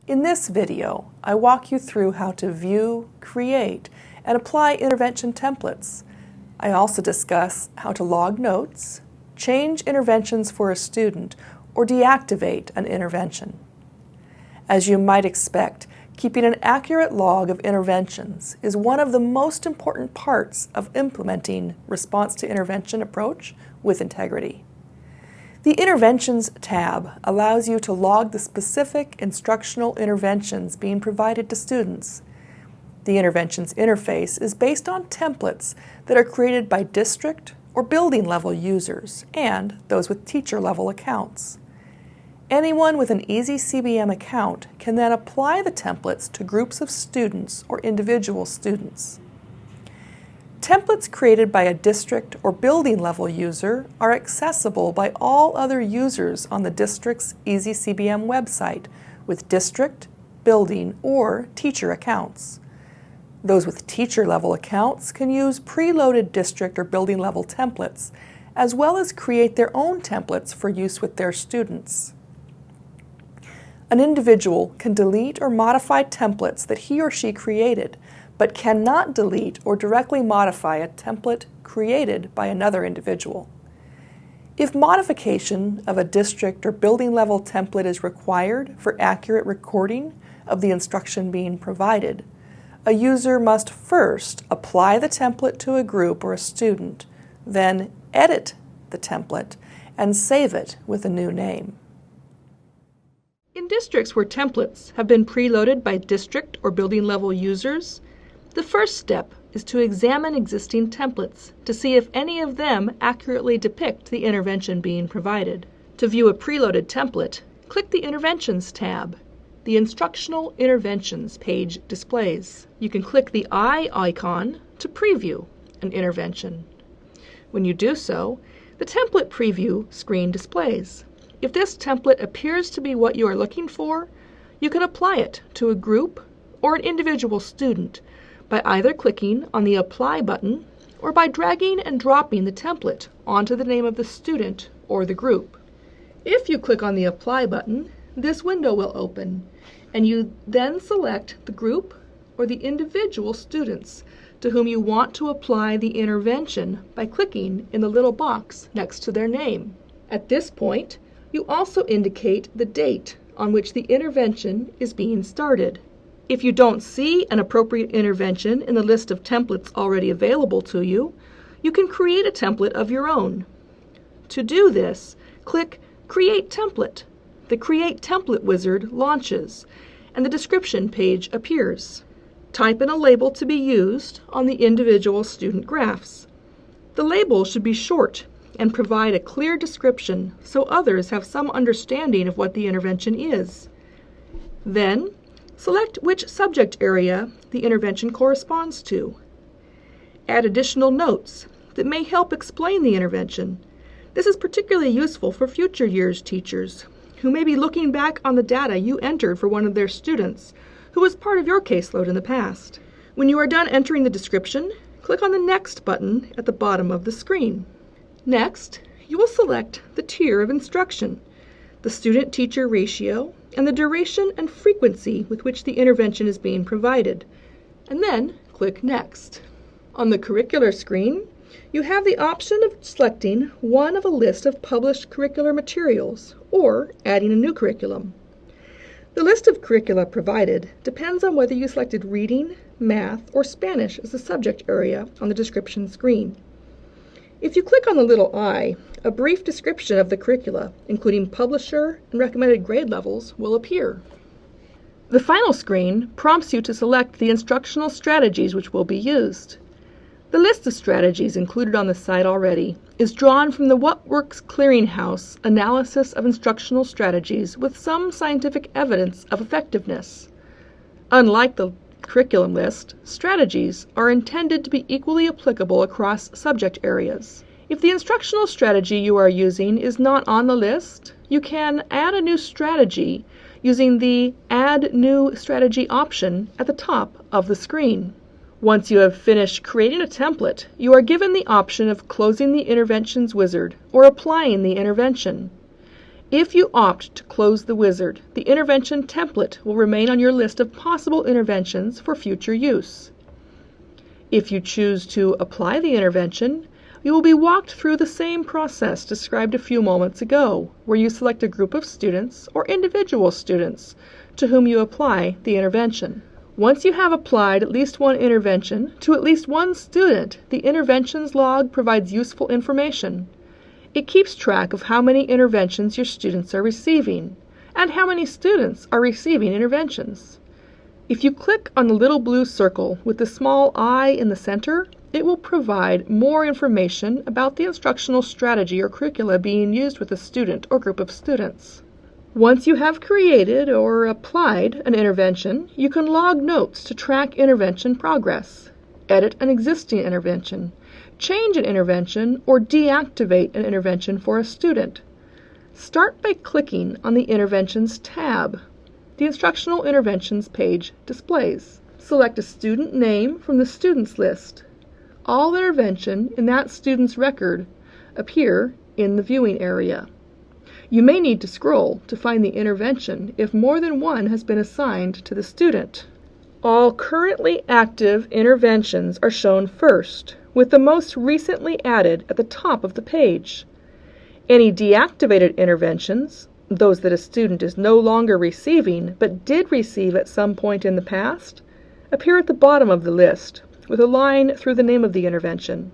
In this video, I walk you through how to view, create, and apply intervention templates. I also discuss how to log notes, change interventions for a student, or deactivate an intervention. As you might expect, keeping an accurate log of interventions is one of the most important parts of implementing response to intervention approach with integrity. The Interventions tab allows you to log the specific instructional interventions being provided to students. The Interventions interface is based on templates that are created by district or building level users and those with teacher level accounts. Anyone with an EasyCBM account can then apply the templates to groups of students or individual students. Templates created by a district or building level user are accessible by all other users on the district's EasyCBM website with district, building, or teacher accounts. Those with teacher level accounts can use preloaded district or building level templates, as well as create their own templates for use with their students. An individual can delete or modify templates that he or she created, but cannot delete or directly modify a template created by another individual. If modification of a district or building level template is required for accurate recording of the instruction being provided, a user must first apply the template to a group or a student, then edit the template and save it with a new name. In districts where templates have been preloaded by district or building level users, the first step is to examine existing templates to see if any of them accurately depict the intervention being provided. To view a preloaded template, click the Interventions tab. The Instructional Interventions page displays. You can click the eye icon to preview an intervention. When you do so, the template preview screen displays. If this template appears to be what you are looking for, you can apply it to a group or an individual student by either clicking on the Apply button or by dragging and dropping the template onto the name of the student or the group. If you click on the Apply button, this window will open, and you then select the group or the individual students to whom you want to apply the intervention by clicking in the little box next to their name. At this point, you also indicate the date on which the intervention is being started. If you don't see an appropriate intervention in the list of templates already available to you, you can create a template of your own. To do this, click Create Template. The Create Template wizard launches, and the description page appears. Type in a label to be used on the individual student graphs. The label should be short and provide a clear description so others have some understanding of what the intervention is. Then, select which subject area the intervention corresponds to. Add additional notes that may help explain the intervention. This is particularly useful for future years teachers who may be looking back on the data you entered for one of their students who was part of your caseload in the past. When you are done entering the description, click on the Next button at the bottom of the screen. Next, you will select the tier of instruction, the student-teacher ratio, and the duration and frequency with which the intervention is being provided, and then click Next. On the curricular screen, you have the option of selecting one of a list of published curricular materials or adding a new curriculum. The list of curricula provided depends on whether you selected reading, math, or Spanish as the subject area on the description screen. If you click on the little eye, a brief description of the curricula, including publisher and recommended grade levels, will appear. The final screen prompts you to select the instructional strategies which will be used. The list of strategies included on the site already is drawn from the What Works Clearinghouse analysis of instructional strategies with some scientific evidence of effectiveness. Unlike the curriculum list, strategies are intended to be equally applicable across subject areas. If the instructional strategy you are using is not on the list, you can add a new strategy using the Add New Strategy option at the top of the screen. Once you have finished creating a template, you are given the option of closing the Interventions wizard or applying the intervention. If you opt to close the wizard, the intervention template will remain on your list of possible interventions for future use. If you choose to apply the intervention, you will be walked through the same process described a few moments ago, where you select a group of students or individual students to whom you apply the intervention. Once you have applied at least one intervention to at least one student, the interventions log provides useful information. It keeps track of how many interventions your students are receiving and how many students are receiving interventions. If you click on the little blue circle with the small I in the center, it will provide more information about the instructional strategy or curricula being used with a student or group of students. Once you have created or applied an intervention, you can log notes to track intervention progress, edit an existing intervention, change an intervention, or deactivate an intervention for a student. Start by clicking on the Interventions tab. The Instructional Interventions page displays. Select a student name from the Students list. All intervention in that student's record appear in the viewing area. You may need to scroll to find the intervention if more than one has been assigned to the student. All currently active interventions are shown first, with the most recently added at the top of the page. Any deactivated interventions, those that a student is no longer receiving but did receive at some point in the past, appear at the bottom of the list with a line through the name of the intervention.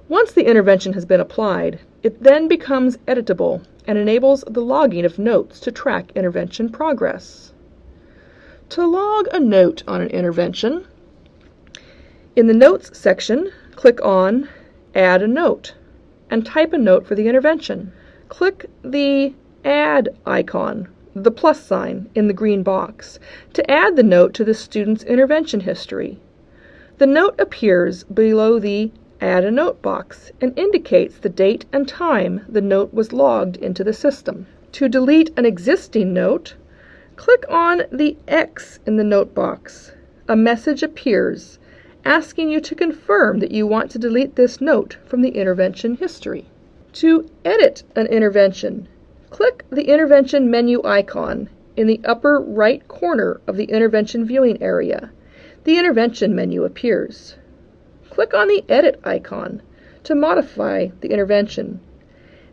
Once the intervention has been applied, it then becomes editable and enables the logging of notes to track intervention progress. To log a note on an intervention, in the Notes section, click on Add a Note and type a note for the intervention. Click the Add icon, the plus sign in the green box, to add the note to the student's intervention history. The note appears below the Add a Note box and indicates the date and time the note was logged into the system. To delete an existing note, click on the X in the note box. A message appears asking you to confirm that you want to delete this note from the intervention history. To edit an intervention, click the Intervention menu icon in the upper right corner of the intervention viewing area. The Intervention menu appears. Click on the Edit icon to modify the intervention.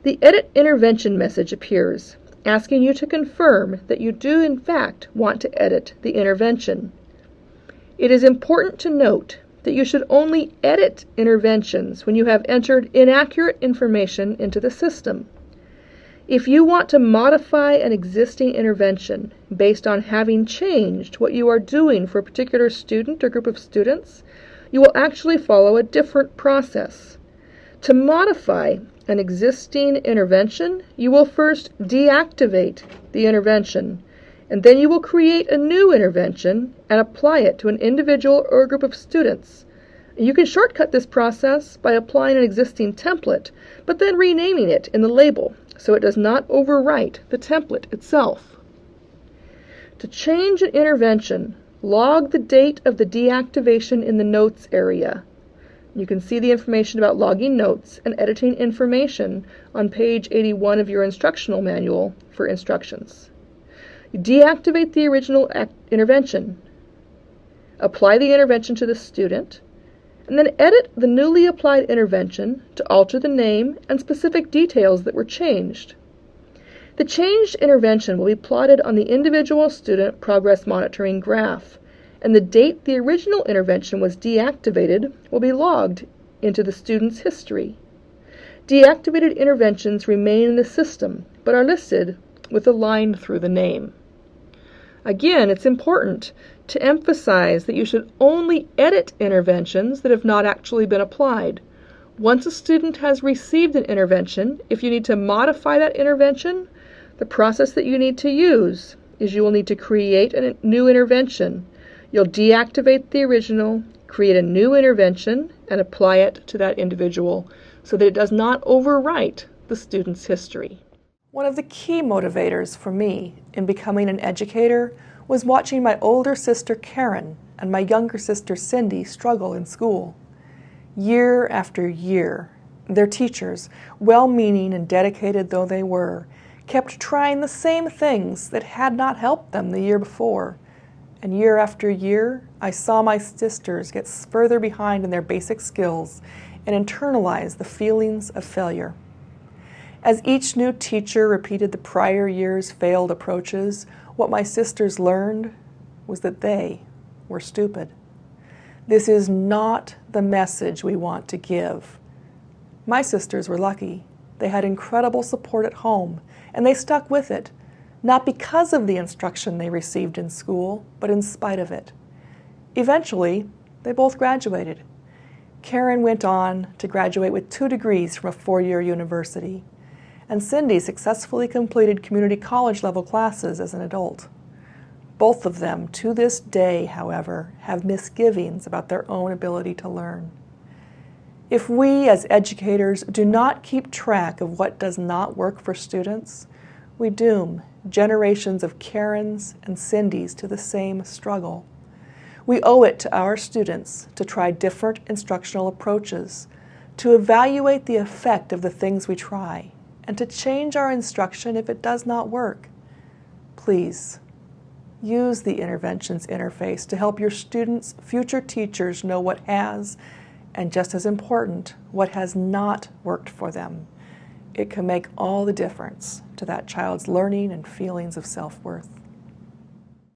The Edit Intervention message appears, asking you to confirm that you do in fact want to edit the intervention. It is important to note that you should only edit interventions when you have entered inaccurate information into the system. If you want to modify an existing intervention based on having changed what you are doing for a particular student or group of students, you will actually follow a different process. To modify an existing intervention, you will first deactivate the intervention, and then you will create a new intervention and apply it to an individual or a group of students. You can shortcut this process by applying an existing template, but then renaming it in the label so it does not overwrite the template itself. To change an intervention, log the date of the deactivation in the Notes area. You can see the information about logging notes and editing information on page 81 of your instructional manual for instructions. You deactivate the original intervention, apply the intervention to the student, and then edit the newly applied intervention to alter the name and specific details that were changed. The changed intervention will be plotted on the individual student progress monitoring graph, and the date the original intervention was deactivated will be logged into the student's history. Deactivated interventions remain in the system, but are listed with a line through the name. Again, it's important to emphasize that you should only edit interventions that have not actually been applied. Once a student has received an intervention, if you need to modify that intervention, the process that you need to use is you will need to create a new intervention. You'll deactivate the original, create a new intervention, and apply it to that individual so that it does not overwrite the student's history. One of the key motivators for me in becoming an educator was watching my older sister Karen and my younger sister Cindy struggle in school. Year after year, their teachers, well-meaning and dedicated though they were, kept trying the same things that had not helped them the year before. And year after year, I saw my sisters get further behind in their basic skills and internalize the feelings of failure. As each new teacher repeated the prior year's failed approaches, what my sisters learned was that they were stupid. This is not the message we want to give. My sisters were lucky. They had incredible support at home, and they stuck with it, not because of the instruction they received in school, but in spite of it. Eventually, they both graduated. Karen went on to graduate with 2 degrees from a 4-year university, and Cindy successfully completed community college level classes as an adult. Both of them, to this day, however, have misgivings about their own ability to learn. If we as educators do not keep track of what does not work for students, we doom generations of Karens and Cindys to the same struggle. We owe it to our students to try different instructional approaches, to evaluate the effect of the things we try, and to change our instruction if it does not work. Please, use the interventions interface to help your students' future teachers know what has, and just as important, what has not worked for them. It can make all the difference to that child's learning and feelings of self-worth.